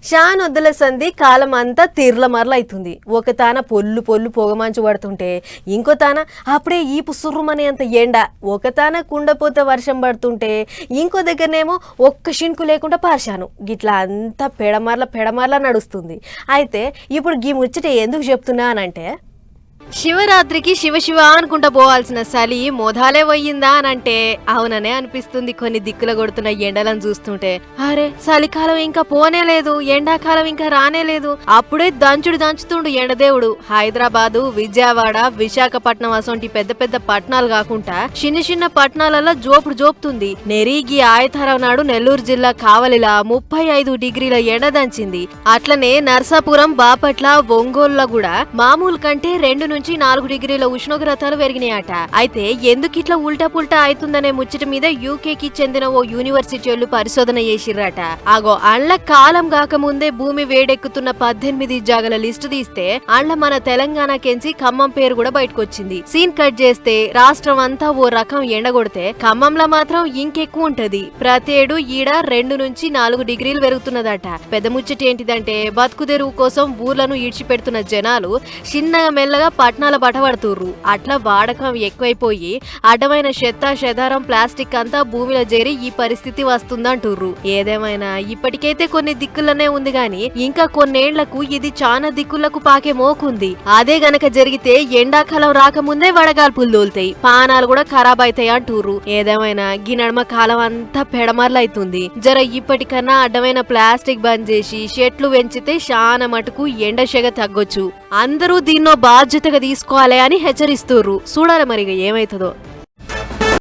షానొద్దుల సంధి కాలం అంతా తీర్ల మరలైతుంది. ఒక తాన పొల్లు పొల్లు పొగమంచు పడుతుంటే ఇంకో తాన అప్పుడే ఈ పుసుర్రుమనే అంత ఎండ, ఒక తాన కుండపోత వర్షం పడుతుంటే ఇంకో దగ్గరనేమో ఒక్క షింకు లేకుండా పార్శాను. గిట్లా అంతా పెడమర్ల నడుస్తుంది. అయితే ఇప్పుడు గీ ముచ్చట ఎందుకు చెప్తున్నా అనంటే, శివరాత్రికి శివ శివ అనుకుంటా పోవాల్సిన చలి మోదాలే పోయిందా అనంటే అవుననే అనిపిస్తుంది. కొన్ని దిక్కుల కొడుతున్న ఎండలను చూస్తుంటే అరే చలికాలం ఇంకా పోనే లేదు, ఎండాకాలం ఇంకా రానే లేదు, అప్పుడే దంచుతుండు ఎండదేవుడు. హైదరాబాదు, విజయవాడ, విశాఖపట్నం అసొంటి పెద్ద పెద్ద పట్టణాలు కాకుండా చిన్న చిన్న పట్టణాలలో జోపుతుంది. నెరిగి ఆయతారం నాడు నెల్లూరు జిల్లా కావలిలా 35 డిగ్రీల ఎండ దంచింది. అట్లనే నర్సాపురం, బాపట్ల, ఒంగోలులో కూడా మామూలు కంటే 2 నుంచి 4 డిగ్రీల ఉష్ణోగ్రతలు పెరిగినాయట. అయితే ఎందుకు ఇట్లా ఉల్టా పుల్టా అవుతుందనే ముచ్చట మీద యూకేకి చెందిన ఓ యూనివర్సిటీ వాళ్ళు పరిశోధన చేసిర్రట. ఆగో అండ్ల కాలం కాకముందే భూమి వేడెక్కుతున్న 18 జాగల లిస్టు తీస్తే అండ్ల మన తెలంగాణకెంచి ఖమ్మం పేరు కూడా బయటకొచ్చింది. సీన్ కట్ చేస్తే రాష్ట్రం అంతా ఓ రకం ఎండగొడితే ఖమ్మంలో మాత్రం ఇంకెక్కువ ఉంటది. ప్రతేడు ఈడ 2 నుంచి 4 డిగ్రీలు పెరుగుతున్నదట. పెద్ద ముచ్చట ఏంటిదంటే బతుకుదెరువు కోసం ఊర్లను ఈడ్చిపెడుతున్న జనాలు చిన్నగా మెల్లగా పట్నాల బటపడుతుర్రు. అట్లా వాడకం ఎక్కువైపోయి అడ్డమైన చెదారం ప్లాస్టిక్ అంతా భూమిలో చేరి ఈ పరిస్థితి వస్తుందంటుర్రు. ఏదేమైనా ఇప్పటికైతే కొన్ని దిక్కులనే ఉంది గాని ఇంకా కొన్నేళ్లకు ఇది చాలా దిక్కులకు పాకే మోకుంది. అదే గనక జరిగితే ఎండాకాలం రాకముందే వడగాల్పులు దోలుతాయి, పానాలు కూడా ఖరాబ్ అవుతాయి అంటుర్రు. ఏదేమైనా ఈ నడమ కాలం అంతా పెడమర్లైతుంది. జర ఇప్పటికన్నా అడ్డమైన ప్లాస్టిక్ బంద్ చేసి చెట్లు పెంచితే చాలా మటుకు ఎండ సెగ తగ్గొచ్చు. అందరూ దీన్నో బాధ్యతగా తీసుకోవాలి అని హెచ్చరిస్తుర్రు. చూడాలి మరి ఏమైతుందో.